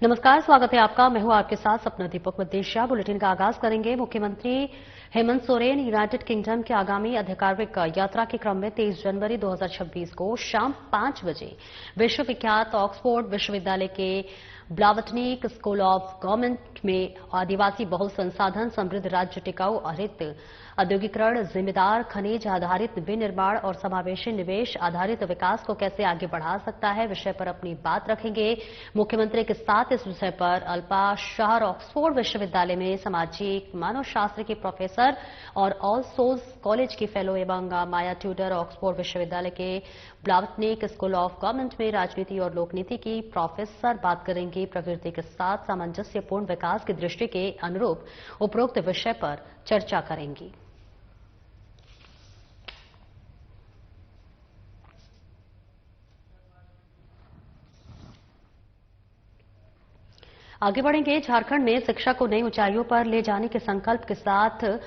नमस्कार, स्वागत है आपका। मैं हूं आपके साथ सपना दीपक मद्देशिया। बुलेटिन का आगाज करेंगे। मुख्यमंत्री हेमंत सोरेन यूनाइटेड किंगडम की आगामी आधिकारिक यात्रा के क्रम में 23 जनवरी 2026 को शाम 5 बजे विश्वविख्यात ऑक्सफोर्ड विश्वविद्यालय के ब्लावटनिक स्कूल ऑफ गवर्नमेंट में आदिवासी बहुल संसाधन, समृद्ध राज्य, टिकाऊ हरित औद्योगिकरण, जिम्मेदार खनिज आधारित विनिर्माण और समावेशी निवेश आधारित विकास को कैसे आगे बढ़ा सकता है विषय पर अपनी बात रखेंगे। मुख्यमंत्री के साथ इस विषय पर अल्पा शहर ऑक्सफोर्ड विश्वविद्यालय में सामाजिक मानव शास्त्र की प्रोफेसर और ऑल सोल्स कॉलेज की फेलो एवं माया ट्यूडर, ऑक्सफोर्ड विश्वविद्यालय के ब्लावटनिक स्कूल ऑफ गवर्नमेंट में राजनीति और लोकनीति की प्रोफेसर बात करेंगी। प्रकृति के साथ सामंजस्यपूर्ण विकास की दृष्टि के अनुरूप उपरोक्त विषय पर चर्चा करेंगी। आगे बढ़ेंगे। झारखंड में शिक्षा को नई ऊंचाइयों पर ले जाने के संकल्प के साथ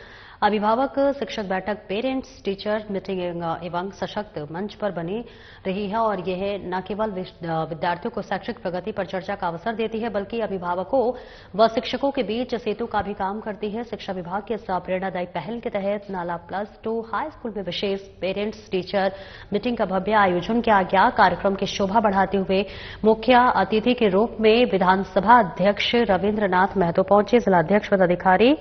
अभिभावक शिक्षक बैठक पेरेंट्स टीचर मीटिंग एवं सशक्त मंच पर बनी रही है और यह न केवल विद्यार्थियों को शैक्षिक प्रगति पर चर्चा का अवसर देती है बल्कि अभिभावकों व शिक्षकों के बीच सेतु का भी काम करती है। शिक्षा विभाग की इस प्रेरणादायी पहल के तहत नाला +2 हाई स्कूल में विशेष पेरेंट्स टीचर मीटिंग का भव्य आयोजन किया गया। कार्यक्रम की शोभा बढ़ाते हुए मुख्य अतिथि के रूप में विधानसभा अध्यक्ष रविन्द्रनाथ महतो पहुंचे। जिलाध्यक्ष पदाधिकारी,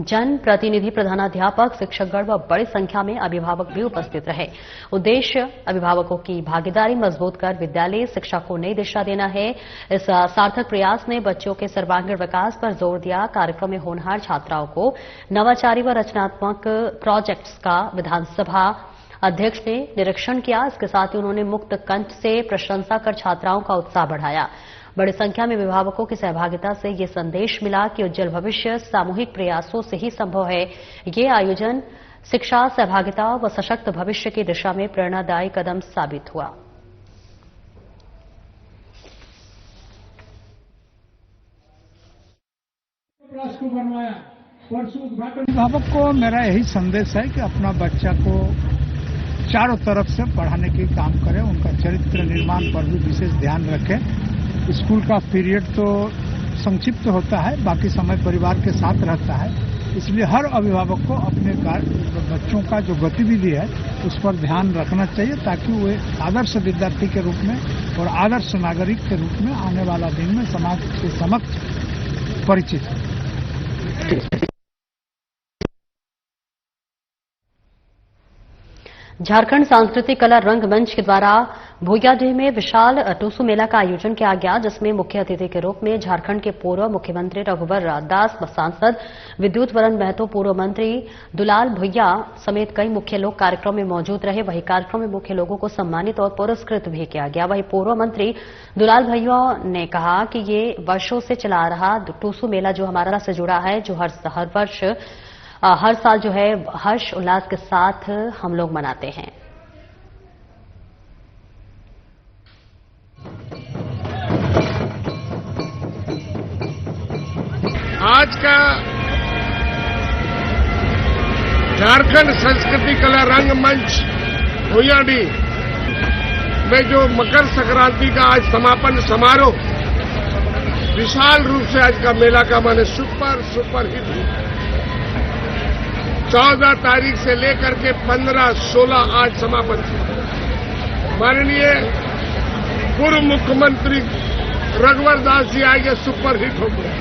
जन प्रतिनिधि, प्रधानाध्यापक, शिक्षकगण व बड़ी संख्या में अभिभावक भी उपस्थित रहे। उद्देश्य अभिभावकों की भागीदारी मजबूत कर विद्यालय शिक्षा को नई दिशा देना है। इस सार्थक प्रयास ने बच्चों के सर्वांगीण विकास पर जोर दिया। कार्यक्रम में होनहार छात्राओं को नवाचारी व रचनात्मक प्रोजेक्ट्स का विधानसभा अध्यक्ष ने निरीक्षण किया। इसके साथ ही उन्होंने मुक्त कंठ से प्रशंसा कर छात्राओं का उत्साह बढ़ाया। बड़ी संख्या में अभिभावकों की सहभागिता से ये संदेश मिला कि उज्जवल भविष्य सामूहिक प्रयासों से ही संभव है। ये आयोजन शिक्षा, सहभागिता व सशक्त भविष्य की दिशा में प्रेरणादायी कदम साबित हुआ। अभिभावक को मेरा यही संदेश है कि अपना बच्चा को चारों तरफ से पढ़ाने की काम करें, उनका चरित्र निर्माण पर भी विशेष ध्यान रखें। स्कूल का पीरियड तो संक्षिप्त होता है, बाकी समय परिवार के साथ रहता है, इसलिए हर अभिभावक को अपने बच्चों का जो गतिविधि है उस पर ध्यान रखना चाहिए ताकि वे आदर्श विद्यार्थी के रूप में और आदर्श नागरिक के रूप में आने वाला दिन में समाज के समक्ष परिचित हो। झारखंड सांस्कृतिक कला रंगमंच के द्वारा भोयाडीह में विशाल टूसू मेला का आयोजन किया गया, जिसमें मुख्य अतिथि के रूप में झारखंड के पूर्व मुख्यमंत्री रघुवर दास, सांसद विद्युत वरण महतो, पूर्व मंत्री दुलाल भुइया समेत कई मुख्य लोग कार्यक्रम में मौजूद रहे। वहीं कार्यक्रम में मुख्य लोगों को सम्मानित और पुरस्कृत भी किया गया। वहीं पूर्व मंत्री दुलाल भुइया ने कहा कि ये वर्षों से चला रहा टूसू मेला जो हमारा से जुड़ा है, जो हर साल जो है हर्ष उल्लास के साथ हम लोग मनाते हैं। आज का झारखंड संस्कृति कला रंगमंच भोयाडीह में जो मकर संक्रांति का आज समापन समारोह विशाल रूप से आज का मेला का माने सुपर हिट हुआ। 14 तारीख से लेकर के 15, 16 आज समापन हुआ। माननीय पूर्व मुख्यमंत्री रघुवर दास जी आगे सुपर हिट हो गया।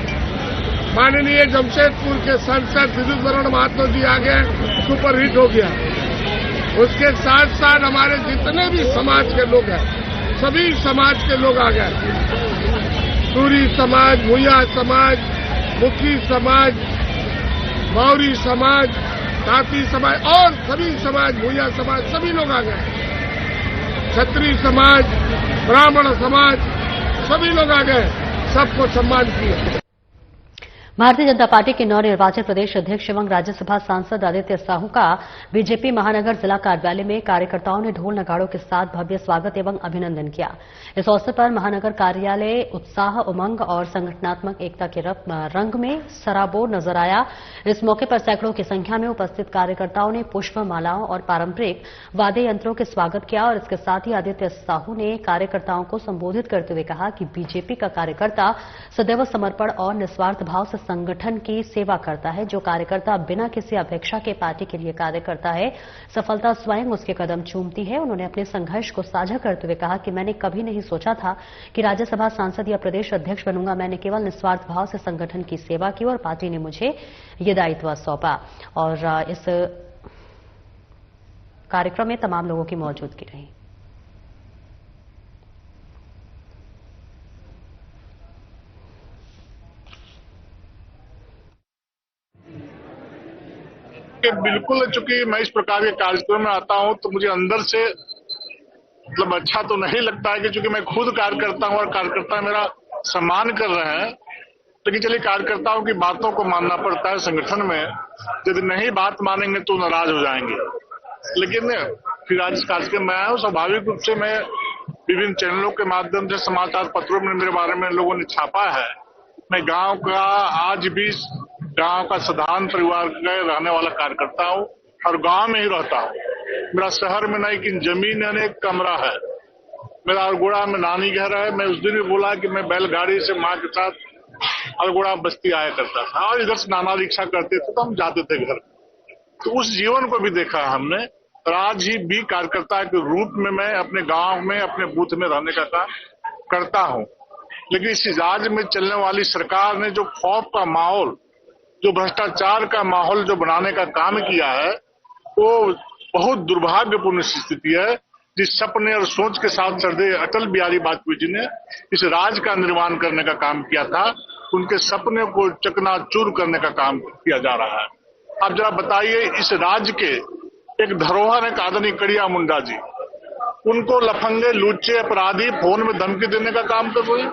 माननीय जमशेदपुर के सांसद विद्युत वरण महतो जी आगे सुपर हिट हो गया। उसके साथ साथ हमारे जितने भी समाज के लोग हैं, सभी समाज के लोग आ गए। सूरी समाज, भूया समाज, मुखी समाज, मौरी समाज, ताती समाज और सभी समाज, भूया समाज, सभी लोग आ गए। क्षत्रिय समाज, ब्राह्मण समाज, सभी लोग आ गए, सबको सम्मान किया। भारतीय जनता पार्टी के नवनिर्वाचित प्रदेश अध्यक्ष एवं राज्यसभा सांसद आदित्य साहू का बीजेपी महानगर जिला कार्यालय में कार्यकर्ताओं ने ढोल नगाड़ों के साथ भव्य स्वागत एवं अभिनंदन किया। इस अवसर पर महानगर कार्यालय उत्साह, उमंग और संगठनात्मक एकता के रंग में सराबोर नजर आया। इस मौके पर सैकड़ों की संख्या में उपस्थित कार्यकर्ताओं ने पुष्प मालाओं और पारंपरिक वाद्य यंत्रों के स्वागत किया और इसके साथ ही आदित्य साहू ने कार्यकर्ताओं को संबोधित करते हुए कहा कि बीजेपी का कार्यकर्ता सदैव समर्पण और निस्वार्थ भाव से संगठन की सेवा करता है। जो कार्यकर्ता बिना किसी अपेक्षा के पार्टी के लिए कार्य करता है, सफलता स्वयं उसके कदम चूमती है। उन्होंने अपने संघर्ष को साझा करते हुए कहा कि मैंने कभी नहीं सोचा था कि राज्यसभा सांसद या प्रदेश अध्यक्ष बनूंगा। मैंने केवल निस्वार्थ भाव से संगठन की सेवा की और पार्टी ने मुझे ये दायित्व सौंपा। और इस कार्यक्रम में तमाम लोगों की मौजूदगी रही। बिल्कुल, चूंकि मैं इस प्रकार के कार्यक्रम में आता हूं तो मुझे अंदर से मतलब अच्छा तो नहीं लगता है कि चूंकि मैं खुद कार्य करता हूं और कार्यकर्ता मेरा सम्मान कर रहे हैं, लेकिन चलिए कार्यकर्ताओं की बातों को मानना पड़ता है। संगठन में यदि नहीं बात मानेंगे तो नाराज हो जाएंगे। लेकिन फिर आज इस कार्यक्रम में आया हूं, स्वाभाविक रूप से मैं विभिन्न चैनलों के माध्यम से, समाचार पत्रों में मेरे बारे में लोगों ने छापा है। मैं गांव का आज भी गांव का साधारण परिवार का रहने वाला कार्यकर्ता हूं और गांव में ही रहता हूं। मेरा शहर में नहीं कि जमीन है, एक कमरा है। मेरा अरगोड़ा में नानी घर है। मैं उस दिन भी बोला कि मैं बैलगाड़ी से मां के साथ अरगोड़ा बस्ती आया करता था और इधर से नाना रिक्शा करते थे तो हम जाते थे घर। तो उस जीवन को भी देखा हमने और आज ही भी कार्यकर्ता के रूप में मैं अपने गांव में, अपने बूथ में रहने का काम करता हूं। लेकिन इस राज्य में चलने वाली सरकार ने जो खौफ का माहौल, जो भ्रष्टाचार का माहौल जो बनाने का काम किया है, वो बहुत दुर्भाग्यपूर्ण स्थिति है। जिस सपने और सोच के साथ श्रद्धेय अटल बिहारी वाजपेयी जी ने इस राज्य का निर्माण करने का काम किया था, उनके सपने को चकनाचूर करने का काम किया जा रहा है। आप जरा बताइए, इस राज्य के एक धरोहर है आदरणीय कड़िया मुंडा जी, उनको लफंगे, लुच्चे, अपराधी फोन में धमकी देने का काम कर रहे हैं।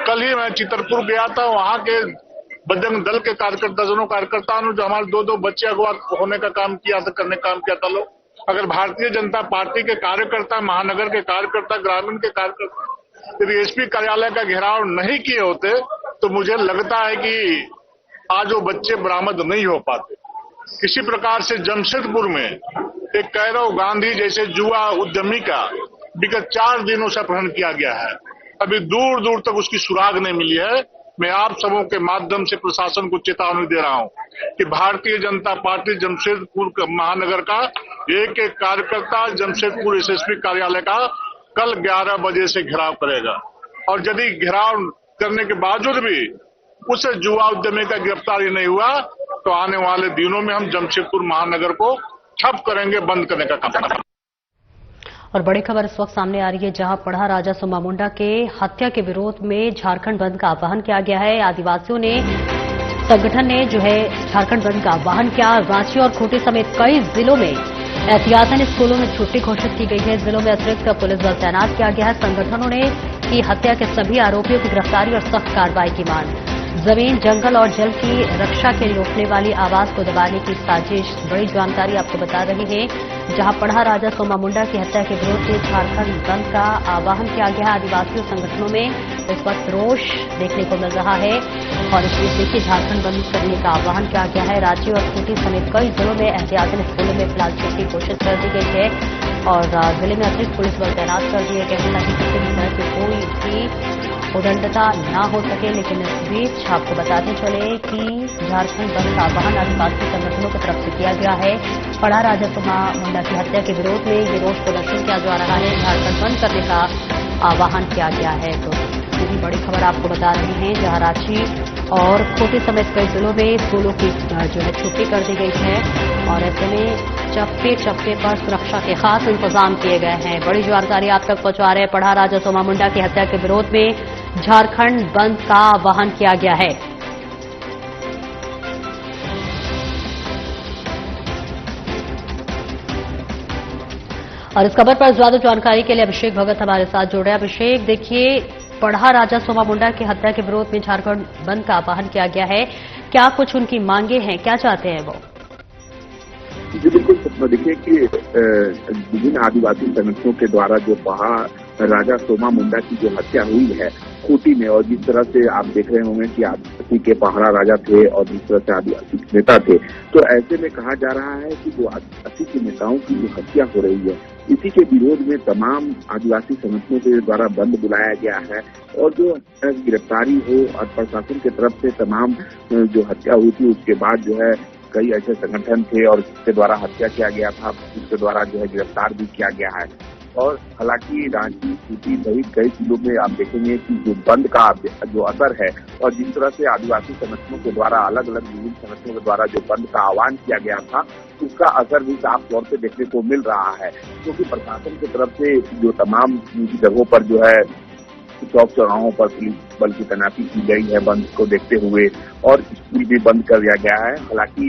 कल ही मैं चितरपुर गया था, वहां के बजरंग दल के कार्यकर्ताओं ने जो हमारे दो बच्चे अगवा होने का काम किया था, करने का काम किया था लोग। अगर भारतीय जनता पार्टी के कार्यकर्ता, महानगर के कार्यकर्ता, ग्रामीण के कार्यकर्ता यदि एसपी कार्यालय का घेराव नहीं किए होते तो मुझे लगता है कि आज वो बच्चे बरामद नहीं हो पाते। किसी प्रकार से जमशेदपुर में एक कैरव गांधी जैसे युवा उद्यमी का विगत 4 दिनों से अपहरण किया गया है। अभी दूर दूर तक उसकी सुराग नहीं मिली है। मैं आप सबों के माध्यम से प्रशासन को चेतावनी दे रहा हूं कि भारतीय जनता पार्टी जमशेदपुर महानगर का एक एक कार्यकर्ता जमशेदपुर एसएसपी कार्यालय का कल 11 बजे से घेराव करेगा और यदि घेराव करने के बावजूद भी उस युवा उद्यमी का गिरफ्तारी नहीं हुआ तो आने वाले दिनों में हम जमशेदपुर महानगर को ठप करेंगे, बंद करने का काम करेंगे। और बड़ी खबर इस वक्त सामने आ रही है, जहां पढ़ा राजा सोमा मुंडा के हत्या के विरोध में झारखंड बंद का आह्वान किया गया है। आदिवासियों ने, संगठन ने जो है झारखंड बंद का आह्वान किया। रांची और खूंटी समेत कई जिलों में एहतियातन स्कूलों में छुट्टी घोषित की गई है। जिलों में अतिरिक्त पुलिस बल तैनात किया गया है। संगठनों ने की हत्या के सभी आरोपियों की गिरफ्तारी और सख्त कार्रवाई की मांग। जमीन, जंगल और जल की रक्षा के लिए उठने वाली आवाज को दबाने की साजिश। बड़ी जानकारी आपको बता रही है, जहां पढ़ा राजा सोमा मुंडा की हत्या के विरोध में झारखंड बंद का आह्वान किया गया है। आदिवासियों संगठनों में इस वक्त रोष देखने को मिल रहा है और इस बीच देखिए झारखंड बंद करने का आह्वान किया गया है। रांची और खूंटी समेत कई जिलों में एहतियातन स्कूलों में फिलहाल छुट्टी घोषित कर दी गई है और जिले में अतिरिक्त पुलिस बल तैनात कर दिए गए हैं ताकि किसी भी तरह की कोई भी उदंडता न हो सके। लेकिन इस बीच आपको बताते चले कि झारखंड बंद का आह्वान आदिवासी संगठनों की तरफ से किया गया है। पढ़ा राजा सोमा मुंडा की हत्या के विरोध में ये रोष प्रदर्शन किया जा रहा है। झारखंड बंद करने का आह्वान किया गया है। तो ये भी बड़ी खबर आपको बता रहे हैं, जहां रांची और खूंटी समेत कई जिलों में स्कूलों की जो है छुट्टी कर दी गई है और ऐसे में चप्पे चप्पे पर सुरक्षा के खास इंतजाम किए गए हैं। बड़ी जानकारी आप तक पहुंचा रहे हैं। पढ़ा राजा सोमा मुंडा की हत्या के विरोध में झारखंड बंद का आह्वान किया गया है। और इस खबर पर ज्यादा जानकारी के लिए अभिषेक भगत हमारे साथ जुड़ रहे हैं। अभिषेक, देखिए पढ़ा राजा सोमा मुंडा की हत्या के विरोध में झारखंड बंद का आह्वान किया गया है। क्या कुछ उनकी मांगे हैं, क्या चाहते हैं वो? जी बिल्कुल, देखिए कि विभिन्न आदिवासी संगठनों के द्वारा जो पढ़ा राजा सोमा मुंडा की जो हत्या हुई है खूंटी में, और जिस तरह से आप देख रहे होंगे कि आदिवासी के पहाड़ा राजा थे और जिस तरह से आदिवासी नेता थे, तो ऐसे में कहा जा रहा है कि जो आदिवासी के नेताओं की जो हत्या हो रही है, इसी के विरोध में तमाम आदिवासी संगठनों के द्वारा बंद बुलाया गया है। और जो गिरफ्तारी हो और प्रशासन की तरफ से तमाम जो हत्या हुई थी उसके बाद जो है कई ऐसे संगठन थे और जिसके द्वारा हत्या किया गया था, उसके द्वारा जो है गिरफ्तार भी किया गया है। और हालांकि रांची, खूंटी सहित कई जिलों में आप देखेंगे कि जो बंद का जो असर है और जिस तरह से आदिवासी संगठनों के द्वारा अलग अलग विभिन्न संगठनों के द्वारा जो बंद का आह्वान किया गया था, उसका असर भी साफ तौर पे देखने को मिल रहा है। क्योंकि प्रशासन की तरफ से जो तमाम जगहों पर जो है चौक चौराहों पर पुलिस बल की तैनाती की गई है बंद को देखते हुए, और स्कूल भी बंद कर दिया गया है। हालांकि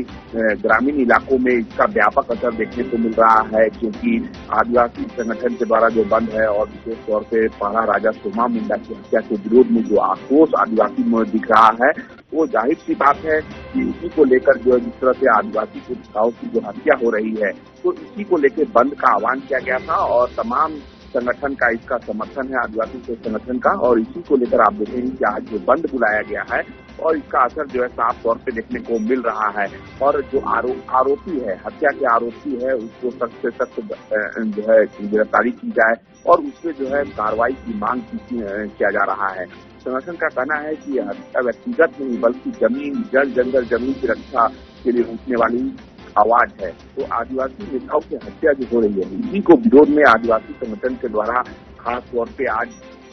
ग्रामीण इलाकों में इसका व्यापक असर देखने को मिल रहा है, क्योंकि आदिवासी संगठन के द्वारा जो बंद है और विशेष तौर से पढ़ा राजा सोमा मुंडा की हत्या के विरोध में जो आक्रोश आदिवासी में दिख रहा है, वो जाहिर सी बात है कि इसी को लेकर जो जिस तरह से आदिवासी के नेताओं की जो हत्या हो रही है, तो इसी को लेकर बंद का आह्वान किया गया था और तमाम संगठन का इसका समर्थन है, आदिवासी के संगठन का। और इसी को लेकर आप देखेंगे कि आज जो बंद बुलाया गया है और इसका असर जो है साफ तौर पे देखने को मिल रहा है। और जो आरोपी है, हत्या के आरोपी है, उसको सख्त से सख्त जो है गिरफ्तारी की जाए और उससे जो है कार्रवाई की मांग किया जा रहा है। संगठन का कहना है कि हत्या व्यक्तिगत नहीं बल्कि जमीन, जल जंगल, जमीन की रक्षा के लिए उठने वाली आवाज है। तो आदिवासी नेताओं की हत्या जो हो रही है, इसी को विरोध में आदिवासी संगठन के द्वारा खास तौर पे आज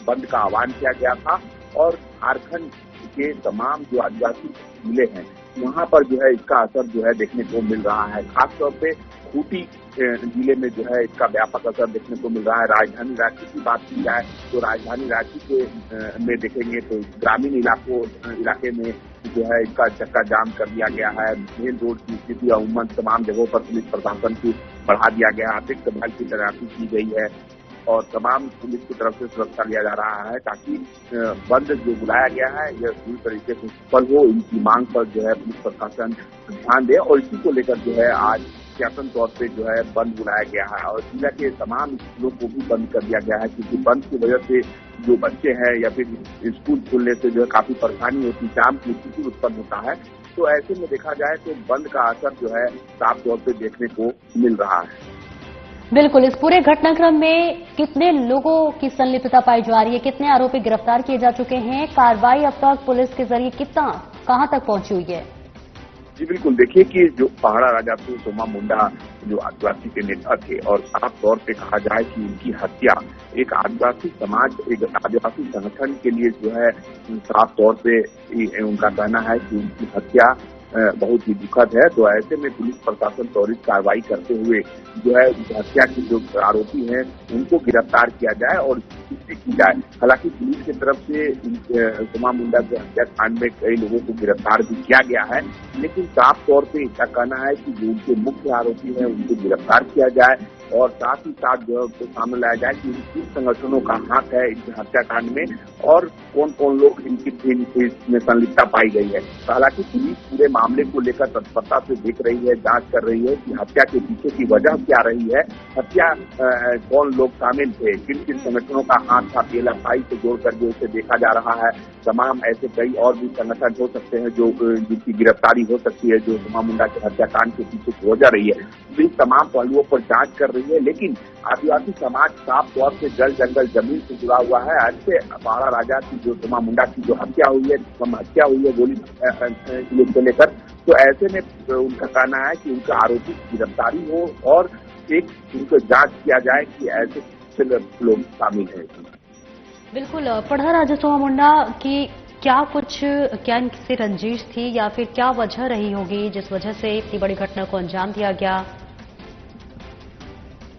बंद का आह्वान किया गया था। और झारखंड के तमाम जो आदिवासी जिले हैं वहाँ पर जो है इसका असर जो है देखने को मिल रहा है। खास तौर पे खूंटी जिले में जो है इसका व्यापक असर देखने को मिल रहा है। राजधानी रांची की बात की जाए तो राजधानी रांची के में देखेंगे तो ग्रामीण इलाके में जो है इसका चक्का जाम कर दिया गया है। मेन रोड की स्थिति अमूमन तमाम जगहों पर पुलिस प्रशासन की बढ़ा दिया गया है, अतिरिक्त बल की तैनाती की गई है और तमाम पुलिस की तरफ से सुरक्षा लिया जा रहा है ताकि बंद जो बुलाया गया है यह पूरी तरीके से सफल हो। इनकी मांग पर जो है पुलिस प्रशासन ध्यान दे और इसी को लेकर जो है आज ज्ञापन तौर पे जो है बंद बुलाया गया है। और जिला के तमाम स्कूलों को भी बंद कर दिया गया है, क्योंकि बंद की वजह से जो बच्चे हैं या फिर स्कूल खुलने से जो है काफी परेशानी होती, जाम की स्थिति उत्पन्न होता है। तो ऐसे में देखा जाए तो बंद का असर जो है साफ तौर पे देखने को मिल रहा है। बिल्कुल, इस पूरे घटनाक्रम में कितने लोगों की संलिप्तता पाई जा रही है, कितने आरोपी गिरफ्तार किए जा चुके हैं, कार्रवाई अब तक पुलिस के जरिए कहां तक पहुंची हुई है? जी बिल्कुल, देखिए कि जो पहाड़ा राजा सोमा मुंडा जो आदिवासी के नेता थे और साफ तौर पे कहा जाए कि उनकी हत्या एक आदिवासी समाज, एक आदिवासी संगठन के लिए जो है साफ तौर पे उनका कहना है कि उनकी हत्या बहुत ही दुखद है। तो ऐसे में पुलिस प्रशासन त्वरित कार्रवाई करते हुए जो है हत्या के जो आरोपी हैं उनको गिरफ्तार किया जाए और की जाए। हालांकि पुलिस की तरफ से सोमा मुंडा के हत्याकांड में कई लोगों को गिरफ्तार भी किया गया है, लेकिन साफ तौर पे इसका कहना है कि जो उनके मुख्य आरोपी हैं उनको गिरफ्तार किया जाए और साथ ही साथ जो है उसको सामने लाया जाए कि किन संगठनों का हाथ है इस हत्याकांड में और कौन कौन लोग इसमें संलिप्तता पाई गई है। हालांकि पुलिस पूरे मामले को लेकर तत्परता से देख रही है, जांच कर रही है कि हत्या के पीछे की वजह क्या रही है, हत्या कौन लोग शामिल थे, किन किन संगठनों का हाथ था। PLFI से जोड़ करके उसे देखा जा रहा है। तमाम ऐसे कई और भी संगठन हो सकते हैं जो जिनकी गिरफ्तारी हो सकती है, जो सोमा मुंडा के हत्याकांड के पीछे की वजह रही है। तो इन तमाम पहलुओं पर जांच कर रही है, लेकिन आदिवासी समाज साफ तौर से जल जंगल जमीन से जुड़ा हुआ है। ऐसे पहाड़ा राजा की जो सोमा मुंडा की जो हत्या हुई है, हत्या हुई है गोली को लेकर, तो ऐसे में उनका कहना है कि उनका आरोपी की गिरफ्तारी हो और एक उनको जांच किया जाए कि ऐसे लोग शामिल हैं। बिल्कुल, पढ़ा राजा सोमा मुंडा की क्या इनसे रंजिश थी या फिर क्या वजह रही होगी जिस वजह से इतनी बड़ी घटना को अंजाम दिया गया?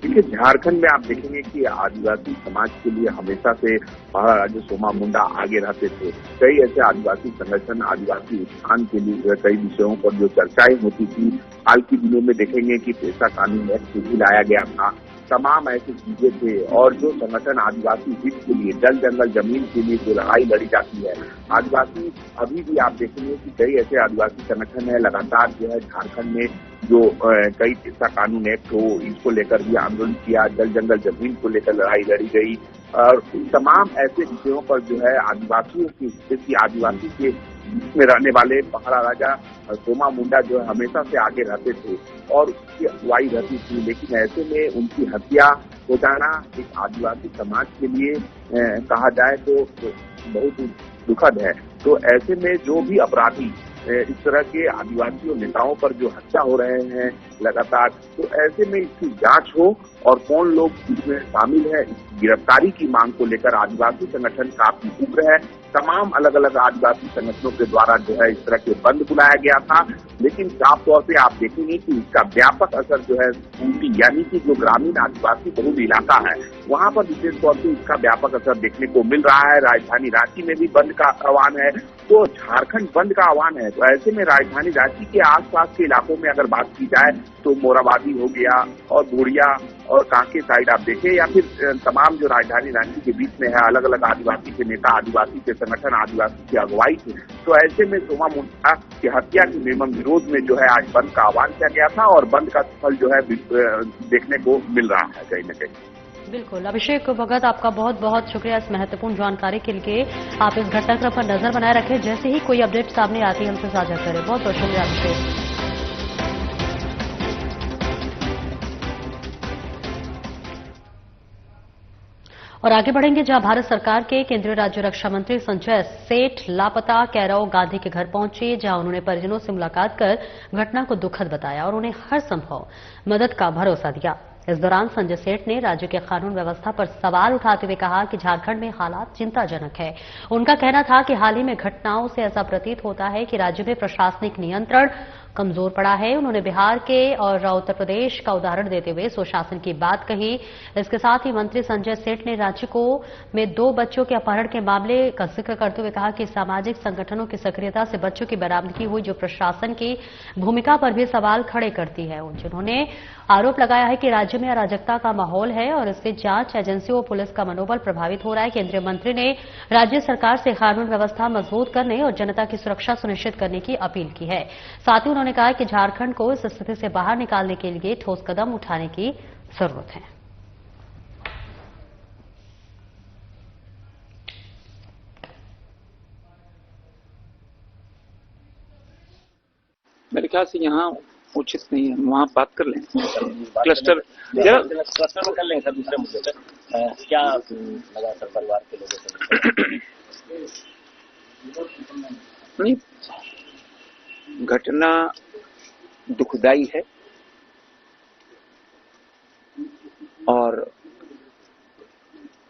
देखिए, झारखंड में आप देखेंगे कि आदिवासी समाज के लिए हमेशा से पहाड़ा राजा सोमा मुंडा आगे रहते थे। कई ऐसे आदिवासी संगठन आदिवासी उत्थान के लिए कई विषयों पर जो चर्चाएं होती थी। हाल के दिनों में देखेंगे कि पेशा कानून एक्ट भी लाया गया था तमाम ऐसी चीजें थे और जो संगठन आदिवासी हित के लिए जल जंगल जमीन के लिए जो लड़ाई लड़ी जाती है, आदिवासी अभी भी आप देखेंगे कि कई ऐसे आदिवासी संगठन है लगातार जो है झारखंड में जो कई तीसरा कानून एक्ट हो इसको लेकर भी आंदोलन किया, जल जंगल जमीन को लेकर लड़ाई लड़ी गई और तमाम ऐसे विषयों पर जो है आदिवासियों की स्थिति, आदिवासी के में रहने वाले पहाड़ा राजा सोमा मुंडा जो है हमेशा से आगे रहते थे और उसकी अगुवाई रहती थी, लेकिन ऐसे में उनकी हत्या हो जाना एक आदिवासी समाज के लिए कहा जाए तो बहुत दुखद है। तो ऐसे में जो भी अपराधी इस तरह के आदिवासी नेताओं पर जो हत्या हो रहे हैं लगातार, तो ऐसे में इसकी जांच हो और कौन लोग इसमें शामिल है, गिरफ्तारी की मांग को लेकर आदिवासी संगठन काफी उग्र है। तमाम अलग अलग आदिवासी संगठनों के द्वारा जो है इस तरह के बंद बुलाया गया था, लेकिन साफ तौर पे आप देखेंगे कि इसका व्यापक असर जो है ऊटी यानी कि जो ग्रामीण आदिवासी बहुल इलाका है वहां पर विशेष तौर पे इसका व्यापक असर देखने को मिल रहा है। राजधानी रांची में भी बंद का आह्वान है, तो झारखंड बंद का आह्वान है। तो ऐसे में राजधानी रांची के आसपास के इलाकों में अगर बात की जाए तो मोराबादी हो गया और बुढ़िया और कांके साइड आप देखें या फिर तमाम जो राजधानी रांची के बीच में है अलग अलग आदिवासी के नेता, आदिवासी के संगठन, आदिवासी की अगुवाई थी। तो ऐसे में सोमा मुंडा की हत्या के निर्मम विरोध में जो है आज बंद का आह्वान किया गया था और बंद का सफल जो है देखने को मिल रहा है कहीं न कहीं। बिल्कुल अभिषेक भगत, आपका बहुत बहुत शुक्रिया इस महत्वपूर्ण जानकारी के लिए। आप इस घटनाक्रम पर नजर बनाए रखें, जैसे ही कोई अपडेट सामने आती है हमसे साझा करें। बहुत बहुत शुक्रिया अभिषेक। और आगे बढ़ेंगे जहां भारत सरकार के केंद्रीय राज्य रक्षा मंत्री संजय सेठ लापता कैरव गांधी के घर पहुंचे, जहां उन्होंने परिजनों से मुलाकात कर घटना को दुखद बताया और उन्हें हर संभव मदद का भरोसा दिया। इस दौरान संजय सेठ ने राज्य के कानून व्यवस्था पर सवाल उठाते हुए कहा कि झारखंड में हालात चिंताजनक है। उनका कहना था कि हाल ही में घटनाओं से ऐसा प्रतीत होता है कि राज्य में प्रशासनिक नियंत्रण कमजोर पड़ा है। उन्होंने बिहार के और उत्तर प्रदेश का उदाहरण देते हुए सुशासन की बात कही। इसके साथ ही मंत्री संजय सेठ ने राज्य में 2 बच्चों के अपहरण के मामले का जिक्र करते हुए कहा कि सामाजिक संगठनों की सक्रियता से बच्चों की बरामदगी हुई, जो प्रशासन की भूमिका पर भी सवाल खड़े करती है। जिन्होंने आरोप लगाया है कि राज्य में अराजकता का माहौल है और इससे जांच एजेंसियों और पुलिस का मनोबल प्रभावित हो रहा है। केंद्रीय मंत्री ने राज्य सरकार से कानून व्यवस्था मजबूत करने और जनता की सुरक्षा सुनिश्चित करने की अपील की है। साथ ही उन्होंने कहा कि झारखंड को इस स्थिति से बाहर निकालने के लिए ठोस कदम उठाने की जरूरत है। मेरे ख्याल से यहाँ उचित नहीं है, वहाँ बात कर लें क्लस्टर में कर लें सर। दूसरे मुद्दे पर क्या लगा सर परिवार के लोगों को? नहीं, घटना दुखदाई है और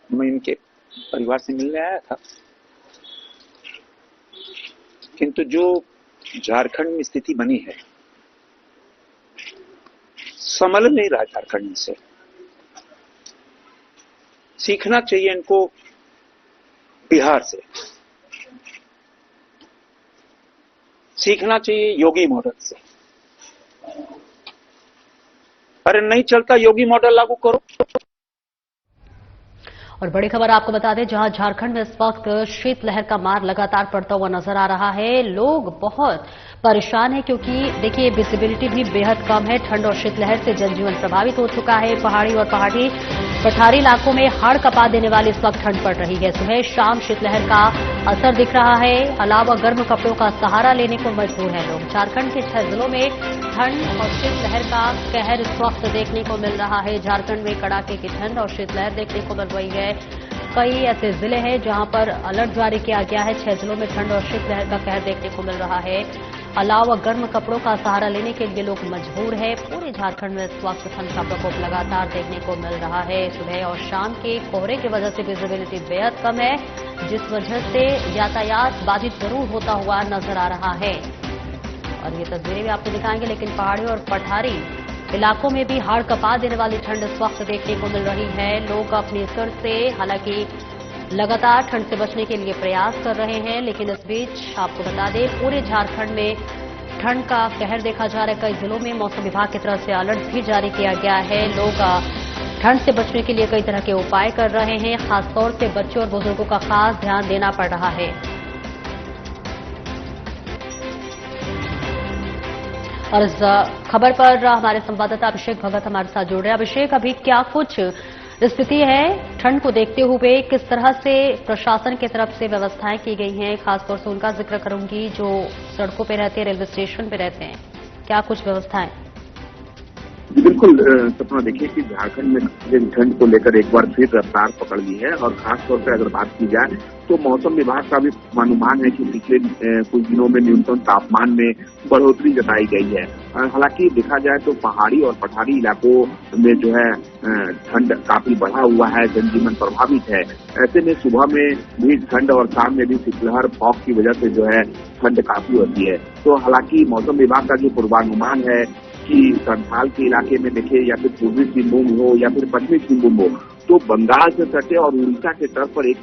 मैं इनके परिवार से मिलने आया था, किंतु जो झारखंड में स्थिति बनी है संभल नहीं रहा। झारखंड से सीखना चाहिए इनको बिहार से, सीखना चाहिए योगी मॉडल से। अरे नहीं चलता योगी मॉडल लागू करो। और बड़ी खबर आपको बता दें, जहां झारखंड में इस वक्त शीतलहर का मार लगातार पड़ता हुआ नजर आ रहा है। लोग बहुत परेशान हैं क्योंकि देखिए विजिबिलिटी भी बेहद कम है। ठंड और शीतलहर से जनजीवन प्रभावित हो चुका है। पहाड़ी और पठारी इलाकों में हाड़ कपा देने वाली इस वक्त ठंड पड़ रही है। सुबह शाम शीतलहर का असर दिख रहा है। अलावा गर्म कपड़ों का सहारा लेने को मजबूर है लोग। झारखंड के 6 जिलों में ठंड और शीतलहर का कहर इस वक्त देखने को मिल रहा है। झारखंड में कड़ाके की ठंड और शीतलहर देखने को मिल रही है। कई ऐसे जिले हैं जहां पर अलर्ट जारी किया गया है। 6 जिलों में ठंड और शीतलहर का कहर देखने को मिल रहा है। अलावा गर्म कपड़ों का सहारा लेने के लिए लोग मजबूर है। पूरे झारखंड में इस वक्त ठंड का प्रकोप लगातार देखने को मिल रहा है। सुबह और शाम के कोहरे की वजह से विजिबिलिटी बेहद कम है, जिस वजह से यातायात बाधित जरूर होता हुआ नजर आ रहा है। और ये तस्वीरें भी आपको दिखाएंगे, लेकिन पहाड़ी और पठारी इलाकों में भी हाड़ कपा देने वाली ठंड इस वक्त देखने को मिल रही है। लोग अपनी स्तर से हालांकि लगातार ठंड से बचने के लिए प्रयास कर रहे हैं, लेकिन इस बीच आपको बता दें पूरे झारखंड में ठंड का कहर देखा जा रहा है। कई जिलों में मौसम विभाग की तरफ से अलर्ट भी जारी किया गया है। लोग ठंड से बचने के लिए कई तरह के उपाय कर रहे हैं। खासतौर से बच्चों और बुजुर्गों का खास ध्यान देना पड़ रहा है। और इस खबर पर हमारे संवाददाता अभिषेक भगत हमारे साथ जुड़ रहे हैं। अभिषेक, अभी क्या कुछ स्थिति है? ठंड को देखते हुए किस तरह से प्रशासन की तरफ से व्यवस्थाएं की गई हैं? खासतौर से उनका जिक्र करूंगी जो सड़कों पे रहते हैं, रेलवे स्टेशन पे रहते हैं। क्या कुछ व्यवस्थाएं? जी बिल्कुल सपना, देखिए कि झारखंड में ठंड को लेकर एक बार फिर रफ्तार पकड़ ली है और खासतौर पर अगर बात की जाए तो मौसम विभाग का भी अनुमान है कि पिछले कुछ दिनों में न्यूनतम तापमान में बढ़ोतरी जताई गई है। हालांकि देखा जाए तो पहाड़ी और पठारी इलाकों में जो है ठंड काफी बढ़ा हुआ है, जनजीवन प्रभावित है। ऐसे में सुबह में भी ठंड और शाम में भी शीतलहर फॉग की वजह से जो है ठंड काफी होती है। तो हालांकि मौसम विभाग का जो पूर्वानुमान है कि संथाल के इलाके में देखे या फिर पूर्वी सिंहभूम हो या फिर पश्चिमी सिंहभूम हो, तो बंगाल से सटे और उड़ीसा के तर्फ पर एक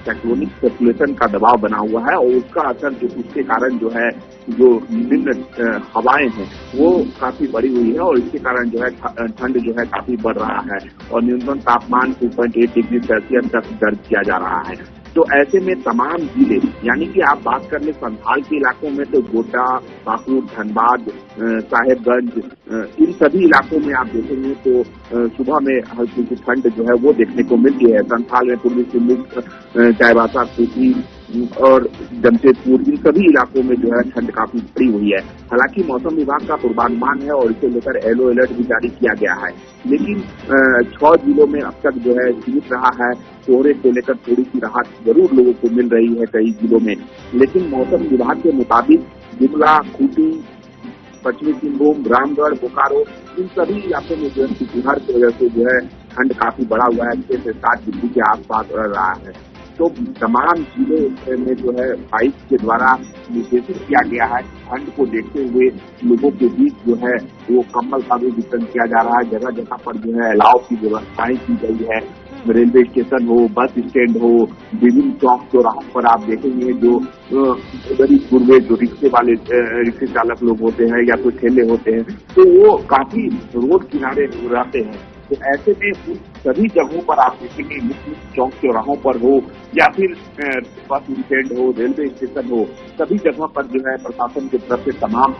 साइक्लोनिक सर्कुलेशन का दबाव बना हुआ है और उसका असर जो उसके कारण जो है जो निम्न हवाएं हैं वो काफी बढ़ी हुई है और इसके कारण जो है ठंड जो है काफी बढ़ रहा है और न्यूनतम तापमान 2.8 डिग्री सेल्सियस तक दर्ज किया जा रहा है। तो ऐसे में तमाम जिले, यानी कि आप बात कर ले संथाल के इलाकों में तो गोड्डा, पाकुड़, धनबाद, साहेबगंज, इन सभी इलाकों में आप देखेंगे तो सुबह में हल्की सी ठंड जो है वो देखने को मिलती है। संथाल में पूर्वी सिंहभूम, चाईबासा, खूंटी और जमशेदपुर, इन सभी इलाकों में जो है ठंड काफी बढ़ी हुई है। हालांकि मौसम विभाग का पूर्वानुमान है और इसे लेकर येलो अलर्ट भी जारी किया गया है, लेकिन 6 जिलों में अब तक जो है सीमित रहा है। कोहरे को लेकर थोड़ी सी राहत जरूर लोगों को मिल रही है कई जिलों में, लेकिन मौसम विभाग के मुताबिक गुमला, खूंटी, पश्चिमी सिंहभूम, रामगढ़, बोकारो, इन सभी इलाकों में जो है शीतलहर की वजह से जो है ठंड काफी बढ़ा हुआ है, 6 से 7 डिग्री के आसपास रह रहा है। तो तमाम जिले में जो है बाइक के द्वारा निर्देशित किया गया है। ठंड को देखते हुए लोगों के बीच जो है वो कंबल का भी वितरण किया जा रहा है। जगह जगह पर जो है अलाव की व्यवस्थाएं की गई है। रेलवे स्टेशन हो, बस स्टैंड हो, विभिन्न चौक चौराहों पर आप देखेंगे जो गरीब गुरबे जो रिक्शे वाले रिक्शे चालक लोग होते हैं या कोई ठेले होते हैं तो वो काफी रोड किनारे रहते हैं। तो ऐसे में उन सभी जगहों पर आप देखेंगे, मुख्य चौक चौराहों पर हो या फिर बस स्टैंड हो, रेलवे स्टेशन हो, सभी जगहों पर जो है प्रशासन की तरफ से तमाम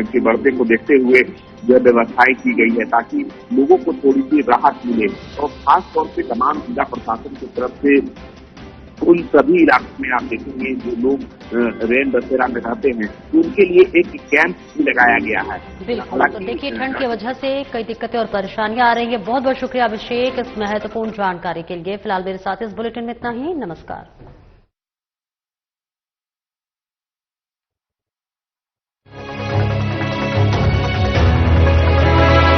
के बढ़ते को देखते हुए जो व्यवस्थाएं की गई है ताकि लोगों को थोड़ी सी राहत मिले। और खास तौर से तमाम जिला प्रशासन की तरफ से उन सभी इलाकों में आप देखेंगे जो लोग रेन बसेरा में रहते हैं तो उनके लिए एक कैंप भी लगाया गया है। बिल्कुल, तो देखिए ठंड की वजह से कई दिक्कतें और परेशानियां आ रही हैं। बहुत बहुत शुक्रिया अभिषेक इस महत्वपूर्ण जानकारी के लिए। फिलहाल मेरे साथ इस बुलेटिन में इतना ही। नमस्कार।